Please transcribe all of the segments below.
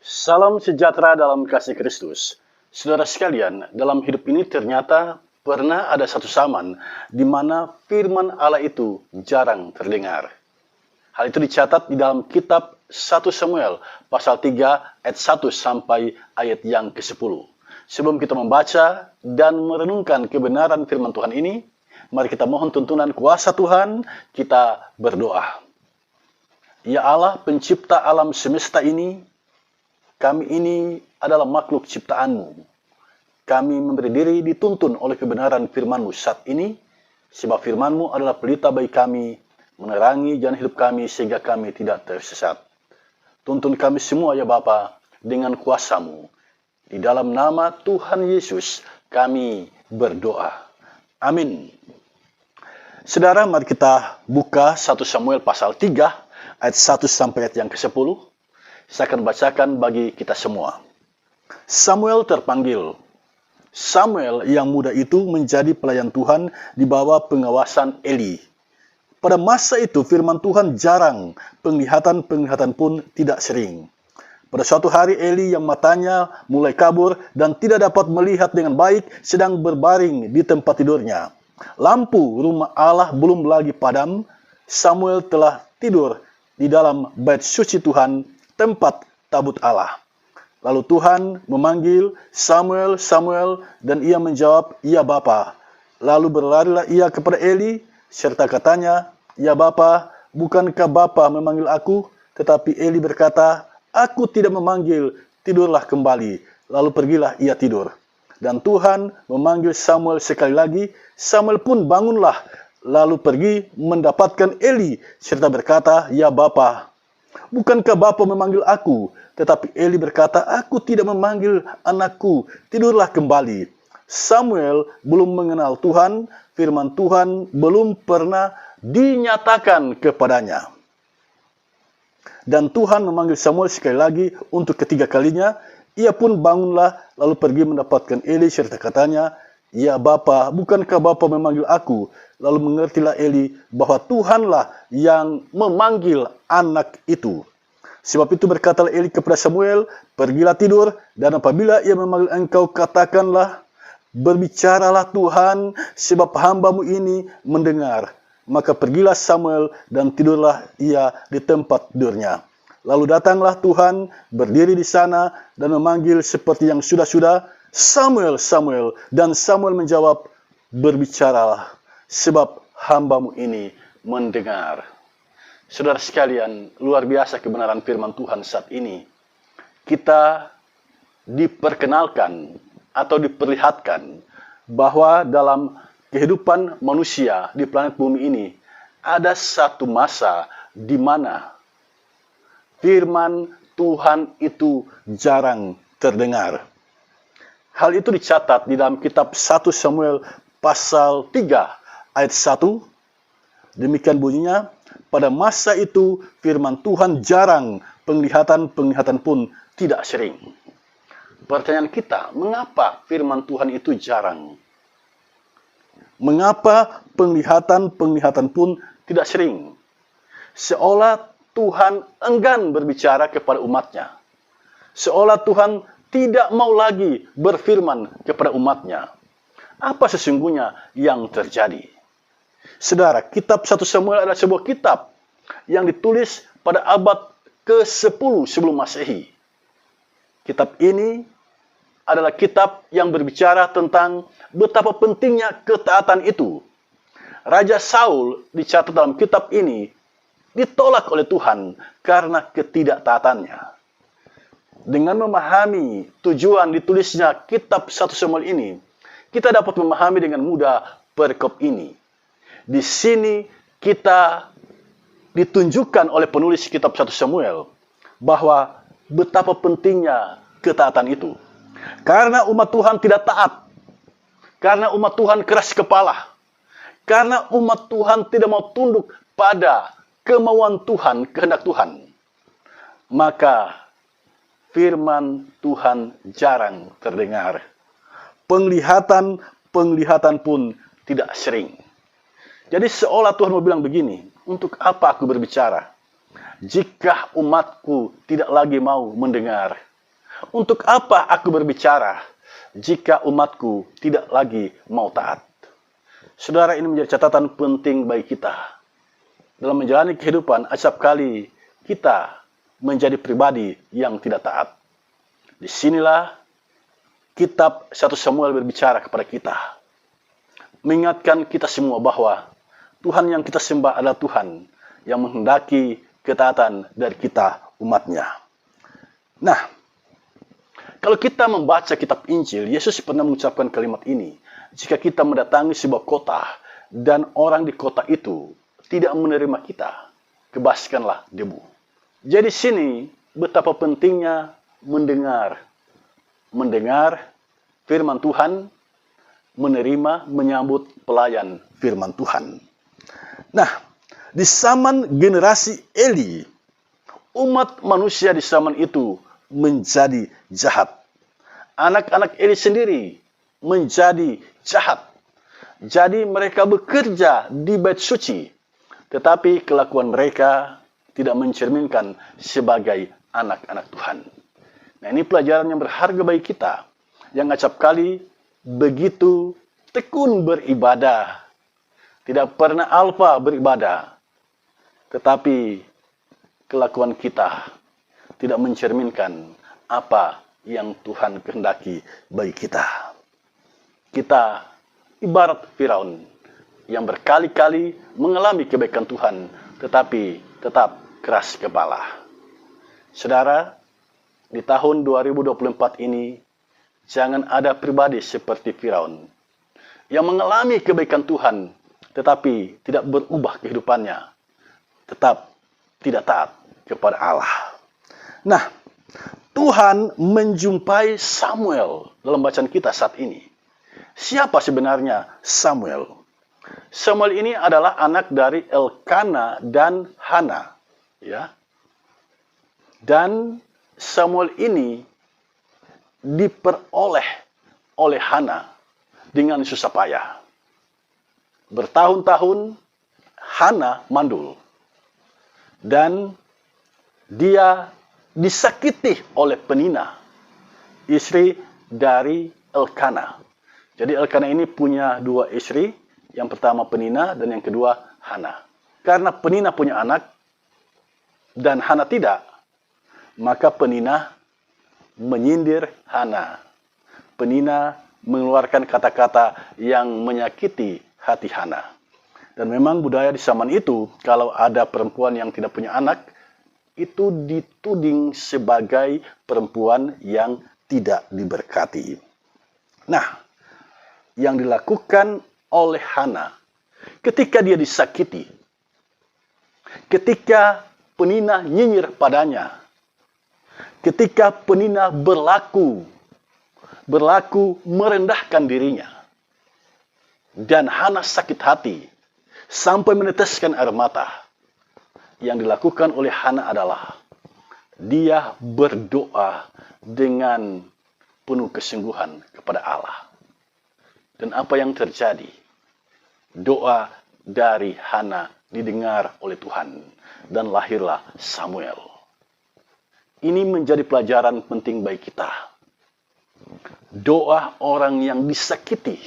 Salam sejahtera dalam kasih Kristus. Saudara sekalian, dalam hidup ini ternyata pernah ada satu zaman di mana firman Allah itu jarang terdengar. Hal itu dicatat di dalam kitab 1 Samuel pasal 3 ayat 1 sampai ayat yang ke-10. Sebelum kita membaca dan merenungkan kebenaran firman Tuhan ini, mari kita mohon tuntunan kuasa Tuhan, kita berdoa. Ya Allah, pencipta alam semesta ini, kami ini adalah makhluk ciptaan-Mu. Kami memberi diri dituntun oleh kebenaran firman-Mu saat ini, sebab firman-Mu adalah pelita bagi kami, menerangi jalan hidup kami sehingga kami tidak tersesat. Tuntun kami semua ya Bapa dengan kuasa-Mu. Di dalam nama Tuhan Yesus kami berdoa. Amin. Saudara, mari kita buka 1 Samuel pasal 3 ayat 1 sampai ayat yang ke-10. Saya akan bacakan bagi kita semua. Samuel terpanggil. Samuel yang muda itu menjadi pelayan Tuhan di bawah pengawasan Eli. Pada masa itu firman Tuhan jarang, penglihatan pun tidak sering. Pada suatu hari Eli yang matanya mulai kabur dan tidak dapat melihat dengan baik sedang berbaring di tempat tidurnya. Lampu rumah Allah belum lagi padam. Samuel telah tidur di dalam bait suci Tuhan, tempat tabut Allah. Lalu Tuhan memanggil Samuel, Samuel, dan ia menjawab, "Ya Bapa." Lalu berlarilah ia kepada Eli, serta katanya, "Ya Bapa, bukankah Bapa memanggil aku?" Tetapi Eli berkata, "Aku tidak memanggil, tidurlah kembali." Lalu pergilah ia tidur. Dan Tuhan memanggil Samuel sekali lagi, Samuel pun bangunlah, lalu pergi mendapatkan Eli, serta berkata, "Ya Bapa, bukankah Bapa memanggil aku?" Tetapi Eli berkata, "Aku tidak memanggil anakku, tidurlah kembali." Samuel belum mengenal Tuhan, firman Tuhan belum pernah dinyatakan kepadanya. Dan Tuhan memanggil Samuel sekali lagi untuk ketiga kalinya. Ia pun bangunlah, lalu pergi mendapatkan Eli, serta katanya, "Ya Bapa, bukankah Bapa memanggil aku?" Lalu mengertilah Eli bahwa Tuhanlah yang memanggil anak itu. Sebab itu berkatalah Eli kepada Samuel, "Pergilah tidur, dan apabila ia memanggil engkau, katakanlah, berbicaralah Tuhan, sebab hamba-Mu ini mendengar." Maka pergilah Samuel dan tidurlah ia di tempat tidurnya. Lalu datanglah Tuhan, berdiri di sana dan memanggil seperti yang sudah-sudah, "Samuel, Samuel." Dan Samuel menjawab, "Berbicaralah, sebab hamba-Mu ini mendengar." Saudara sekalian, luar biasa kebenaran firman Tuhan saat ini. Kita diperkenalkan atau diperlihatkan bahwa dalam kehidupan manusia di planet bumi ini ada satu masa di mana firman Tuhan itu jarang terdengar. Hal itu dicatat di dalam kitab 1 Samuel pasal 3 ayat 1. Demikian bunyinya, "Pada masa itu firman Tuhan jarang, penglihatan pun tidak sering." Pertanyaan kita, mengapa firman Tuhan itu jarang? Mengapa penglihatan pun tidak sering? Seolah Tuhan enggan berbicara kepada umatnya. Seolah Tuhan tidak mau lagi berfirman kepada umatnya. Apa sesungguhnya yang terjadi? Saudara, kitab 1 Samuel adalah sebuah kitab yang ditulis pada abad ke-10 sebelum Masehi. Kitab ini adalah kitab yang berbicara tentang betapa pentingnya ketaatan itu. Raja Saul dicatat dalam kitab ini ditolak oleh Tuhan karena ketidaktaatannya. Dengan memahami tujuan ditulisnya kitab 1 Samuel ini, kita dapat memahami dengan mudah perikop ini. Di sini kita ditunjukkan oleh penulis kitab 1 Samuel bahwa betapa pentingnya ketaatan itu. Karena umat Tuhan tidak taat, karena umat Tuhan keras kepala, karena umat Tuhan tidak mau tunduk pada kemauan Tuhan, kehendak Tuhan, maka firman Tuhan jarang terdengar. Penglihatan pun tidak sering. Jadi seolah Tuhan mau bilang begini, untuk apa aku berbicara? Jika umatku tidak lagi mau mendengar, Untuk apa aku berbicara jika umatku tidak lagi mau taat? Saudara, ini menjadi catatan penting bagi kita. Dalam menjalani kehidupan, acap kali kita menjadi pribadi yang tidak taat. Disinilah kitab 1 Samuel berbicara kepada kita. Mengingatkan kita semua bahwa Tuhan yang kita sembah adalah Tuhan yang menghendaki ketaatan dari kita umatnya. Nah, kalau kita membaca kitab Injil, Yesus pernah mengucapkan kalimat ini. Jika kita mendatangi sebuah kota dan orang di kota itu tidak menerima kita, kebaskanlah debu. Jadi sini betapa pentingnya mendengar firman Tuhan, menerima, menyambut pelayan firman Tuhan. Nah, di zaman generasi Eli, umat manusia di zaman itu menjadi jahat. Anak-anak Eli sendiri menjadi jahat. Jadi mereka bekerja di bait suci, tetapi kelakuan mereka tidak mencerminkan sebagai anak-anak Tuhan. Nah, ini pelajaran yang berharga bagi kita, yang acap kali begitu tekun beribadah, tidak pernah alfa beribadah, tetapi kelakuan kita tidak mencerminkan apa yang Tuhan kehendaki bagi kita. Kita ibarat Firaun yang berkali-kali mengalami kebaikan Tuhan, tetapi tetap keras kepala. Saudara, di tahun 2024 ini, jangan ada pribadi seperti Firaun yang mengalami kebaikan Tuhan, tetapi tidak berubah kehidupannya, tetap tidak taat kepada Allah. Nah, Tuhan menjumpai Samuel dalam bacaan kita saat ini. Siapa sebenarnya Samuel? Samuel ini adalah anak dari Elkana dan Hana, ya. Dan Samuel ini diperoleh oleh Hana dengan susah payah. Bertahun-tahun Hana mandul dan dia disakiti oleh Penina, istri dari Elkana. Jadi Elkana ini punya dua istri, yang pertama Penina dan yang kedua Hana. Karena Penina punya anak dan Hana tidak, maka Penina menyindir Hana. Penina mengeluarkan kata-kata yang menyakiti hati Hana. Dan memang budaya di zaman itu, kalau ada perempuan yang tidak punya anak, itu dituding sebagai perempuan yang tidak diberkati. Nah, yang dilakukan oleh Hana ketika dia disakiti, ketika Penina nyinyir padanya, ketika Penina berlaku merendahkan dirinya, dan Hana sakit hati sampai meneteskan air mata, yang dilakukan oleh Hana adalah dia berdoa dengan penuh kesungguhan kepada Allah. Dan apa yang terjadi? Doa dari Hana didengar oleh Tuhan dan lahirlah Samuel. Ini menjadi pelajaran penting bagi kita. Doa orang yang disakiti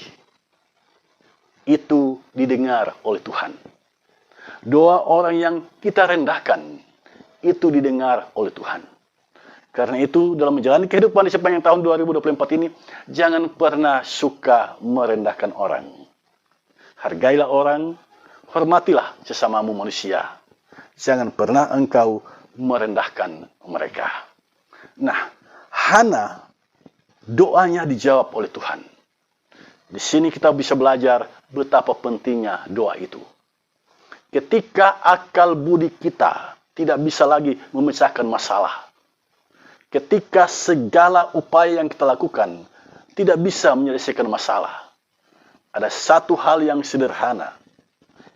itu didengar oleh Tuhan. Doa orang yang kita rendahkan itu didengar oleh Tuhan. Karena itu dalam menjalani kehidupan di sepanjang tahun 2024 ini, jangan pernah suka merendahkan orang. Hargailah orang, hormatilah sesamamu manusia. Jangan pernah engkau merendahkan mereka. Nah, Hana doanya dijawab oleh Tuhan. Di sini kita bisa belajar betapa pentingnya doa itu. Ketika akal budi kita tidak bisa lagi memecahkan masalah, ketika segala upaya yang kita lakukan tidak bisa menyelesaikan masalah, ada satu hal yang sederhana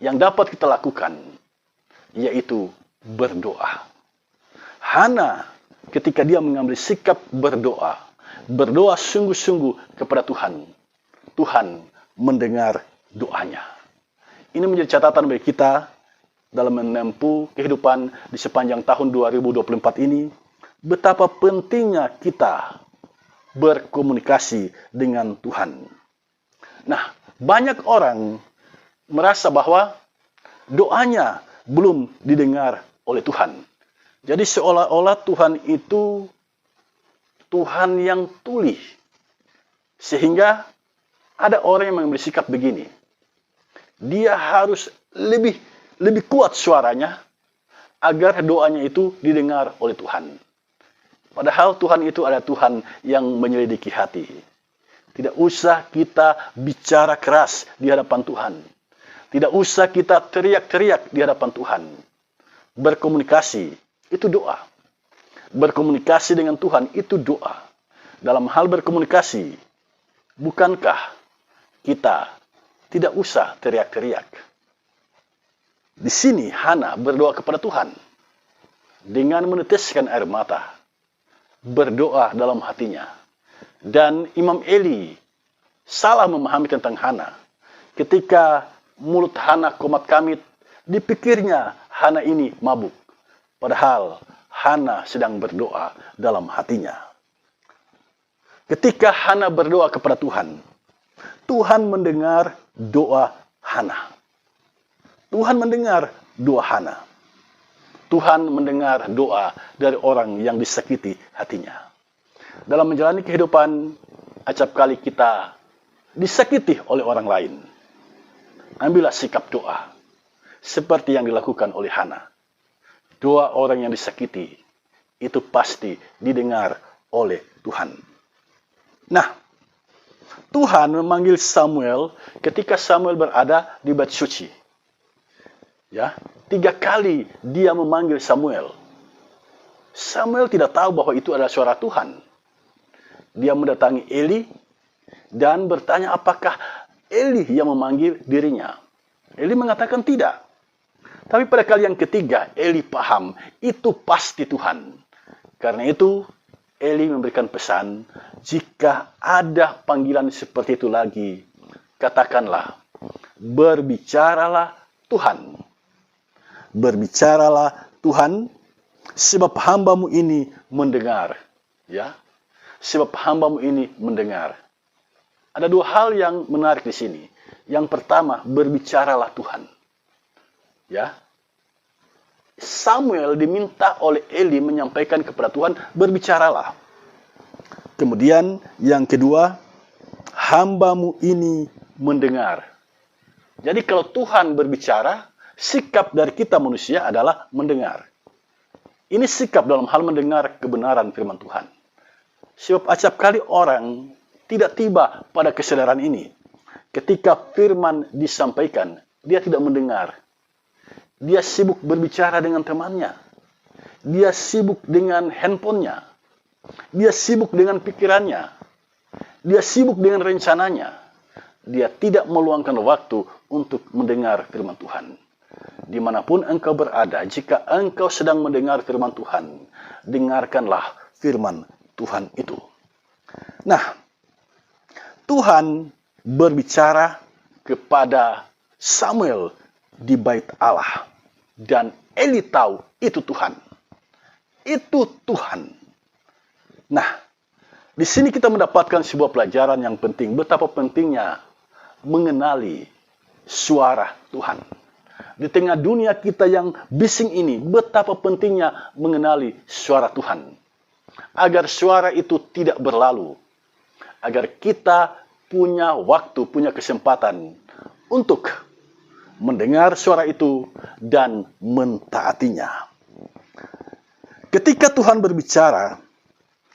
yang dapat kita lakukan, yaitu berdoa. Hana ketika dia mengambil sikap berdoa sungguh-sungguh kepada Tuhan, Tuhan mendengar doanya. Ini menjadi catatan bagi kita dalam menempuh kehidupan di sepanjang tahun 2024 ini. betapa pentingnya kita berkomunikasi dengan Tuhan. Nah, banyak orang merasa bahwa doanya belum didengar oleh Tuhan. Jadi seolah-olah Tuhan itu Tuhan yang tuli. Sehingga ada orang yang bersikap begini. Dia harus lebih kuat suaranya agar doanya itu didengar oleh Tuhan. Padahal Tuhan itu adalah Tuhan yang menyelidiki hati. Tidak usah kita bicara keras di hadapan Tuhan. Tidak usah kita teriak-teriak di hadapan Tuhan. Berkomunikasi itu doa. Berkomunikasi dengan Tuhan itu doa. Dalam hal berkomunikasi, bukankah kita tidak usah teriak-teriak? Di sini Hana berdoa kepada Tuhan dengan meneteskan air mata, berdoa dalam hatinya. Dan Imam Eli salah memahami tentang Hana. Ketika mulut Hana komat kamit, dipikirnya Hana ini mabuk. Padahal Hana sedang berdoa dalam hatinya. Ketika Hana berdoa kepada Tuhan, Tuhan mendengar doa Hana. Tuhan mendengar doa Hana. Tuhan mendengar doa dari orang yang disakiti hatinya. Dalam menjalani kehidupan, acap kali kita disakiti oleh orang lain. Ambillah sikap doa, seperti yang dilakukan oleh Hana. Doa orang yang disakiti, itu pasti didengar oleh Tuhan. Nah, Tuhan memanggil Samuel ketika Samuel berada di bait suci. Ya, 3 kali dia memanggil Samuel. Samuel tidak tahu bahwa itu adalah suara Tuhan. Dia mendatangi Eli dan bertanya apakah Eli yang memanggil dirinya. Eli mengatakan tidak. Tapi pada kali yang ketiga, Eli paham itu pasti Tuhan. Karena itu, Eli memberikan pesan, jika ada panggilan seperti itu lagi, katakanlah, berbicaralah Tuhan. Berbicaralah Tuhan, sebab hambamu ini mendengar. Ya, sebab hambamu ini mendengar. Ada 2 hal yang menarik di sini. Yang pertama, berbicaralah Tuhan. Ya, Samuel diminta oleh Eli menyampaikan kepada Tuhan, berbicaralah. Kemudian yang kedua, hambamu ini mendengar. Jadi kalau Tuhan berbicara, sikap dari kita manusia adalah mendengar. Ini sikap dalam hal mendengar kebenaran firman Tuhan. Sebab acap kali orang tidak tiba pada kesadaran ini. Ketika firman disampaikan, dia tidak mendengar. Dia sibuk berbicara dengan temannya. Dia sibuk dengan handphonenya. Dia sibuk dengan pikirannya. Dia sibuk dengan rencananya. Dia tidak meluangkan waktu untuk mendengar firman Tuhan. Dimanapun engkau berada, jika engkau sedang mendengar firman Tuhan, dengarkanlah firman Tuhan itu. Nah, Tuhan berbicara kepada Samuel di bait Allah. Dan Eli tahu itu Tuhan. Itu Tuhan. Nah, di sini kita mendapatkan sebuah pelajaran yang penting. Betapa pentingnya mengenali suara Tuhan. Di tengah dunia kita yang bising ini, betapa pentingnya mengenali suara Tuhan. Agar suara itu tidak berlalu. Agar kita punya waktu, punya kesempatan untuk mendengar suara itu dan mentaatinya. Ketika Tuhan berbicara,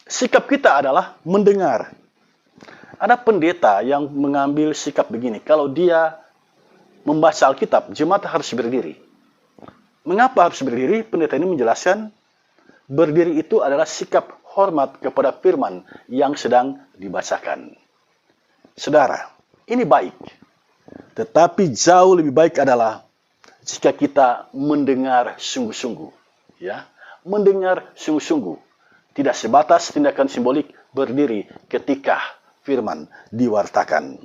sikap kita adalah mendengar. Ada pendeta yang mengambil sikap begini, kalau dia membaca Alkitab, jemaat harus berdiri. Mengapa harus berdiri? Pendeta ini menjelaskan, berdiri itu adalah sikap hormat kepada firman yang sedang dibacakan. Saudara, ini baik. Tetapi jauh lebih baik adalah jika kita mendengar sungguh-sungguh. Ya, mendengar sungguh-sungguh. Tidak sebatas tindakan simbolik berdiri ketika firman diwartakan.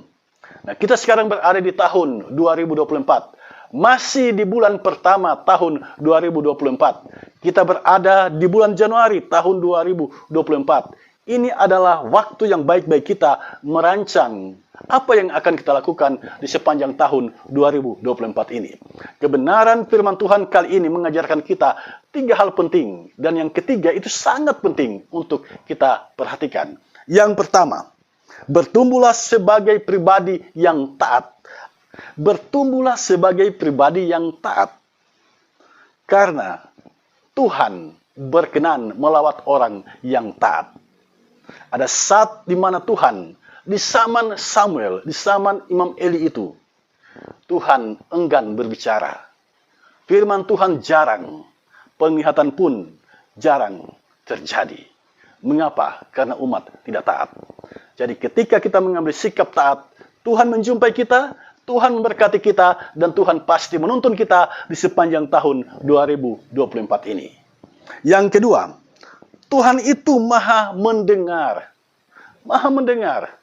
Nah, kita sekarang berada di tahun 2024. Masih di bulan pertama tahun 2024. Kita berada di bulan Januari tahun 2024. Ini adalah waktu yang baik-baik kita merancang apa yang akan kita lakukan di sepanjang tahun 2024 ini. Kebenaran firman Tuhan kali ini mengajarkan kita 3 hal penting. Dan yang ketiga itu sangat penting untuk kita perhatikan. Yang pertama, bertumbuhlah sebagai pribadi yang taat. Bertumbuhlah sebagai pribadi yang taat. Karena Tuhan berkenan melawat orang yang taat. Ada saat di mana Tuhan, di zaman Samuel, di zaman Imam Eli itu, Tuhan enggan berbicara. Firman Tuhan jarang, penglihatan pun jarang terjadi. Mengapa? Karena umat tidak taat. Jadi ketika kita mengambil sikap taat, Tuhan menjumpai kita, Tuhan memberkati kita, dan Tuhan pasti menuntun kita di sepanjang tahun 2024 ini. Yang kedua, Tuhan itu maha mendengar. Maha mendengar.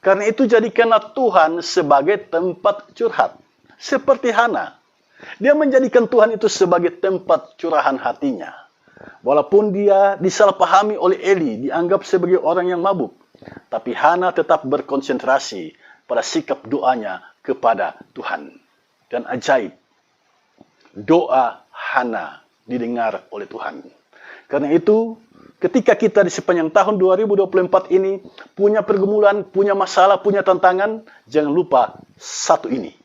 Karena itu jadikanlah Tuhan sebagai tempat curhat. Seperti Hana. Dia menjadikan Tuhan itu sebagai tempat curahan hatinya. Walaupun dia disalahpahami oleh Eli, dianggap sebagai orang yang mabuk. Tapi Hana tetap berkonsentrasi pada sikap doanya kepada Tuhan. Dan ajaib, doa Hana didengar oleh Tuhan. Karena itu, ketika kita di sepanjang tahun 2024 ini punya pergumulan, punya masalah, punya tantangan, jangan lupa satu ini.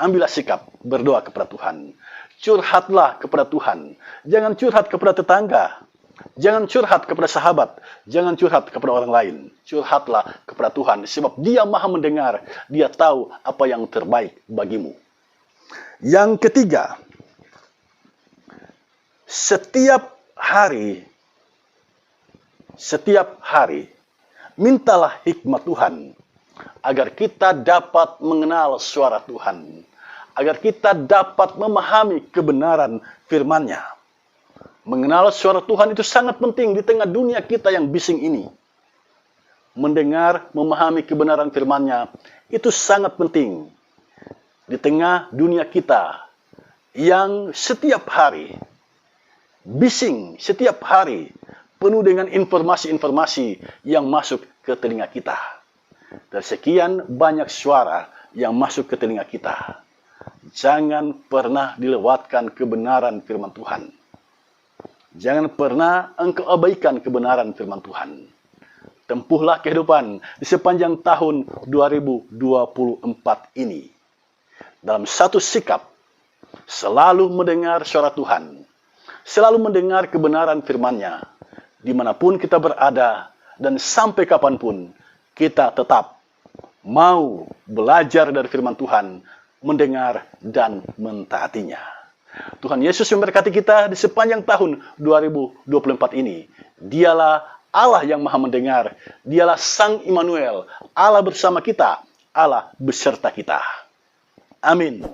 Ambillah sikap berdoa kepada Tuhan. Curhatlah kepada Tuhan. Jangan curhat kepada tetangga. Jangan curhat kepada sahabat. Jangan curhat kepada orang lain. Curhatlah kepada Tuhan. Sebab Dia maha mendengar. Dia tahu apa yang terbaik bagimu. Yang ketiga, setiap hari, mintalah hikmat Tuhan, agar kita dapat mengenal suara Tuhan, agar kita dapat memahami kebenaran firman-Nya. Mengenal suara Tuhan itu sangat penting di tengah dunia kita yang bising ini. Mendengar, memahami kebenaran firman-Nya, itu sangat penting. Di tengah dunia kita yang setiap hari bising, setiap hari penuh dengan informasi-informasi yang masuk ke telinga kita. Dari sekian banyak suara yang masuk ke telinga kita, jangan pernah dilewatkan kebenaran firman Tuhan. Jangan pernah engkau abaikan kebenaran firman Tuhan. Tempuhlah kehidupan di sepanjang tahun 2024 ini dalam satu sikap, selalu mendengar suara Tuhan, selalu mendengar kebenaran firman-Nya, dimanapun kita berada, dan sampai kapanpun kita tetap mau belajar dari firman Tuhan, mendengar dan mentaatinya. Tuhan Yesus memberkati kita di sepanjang tahun 2024 ini. Dialah Allah yang maha mendengar, Dialah Sang Immanuel, Allah bersama kita, Allah beserta kita. Amin.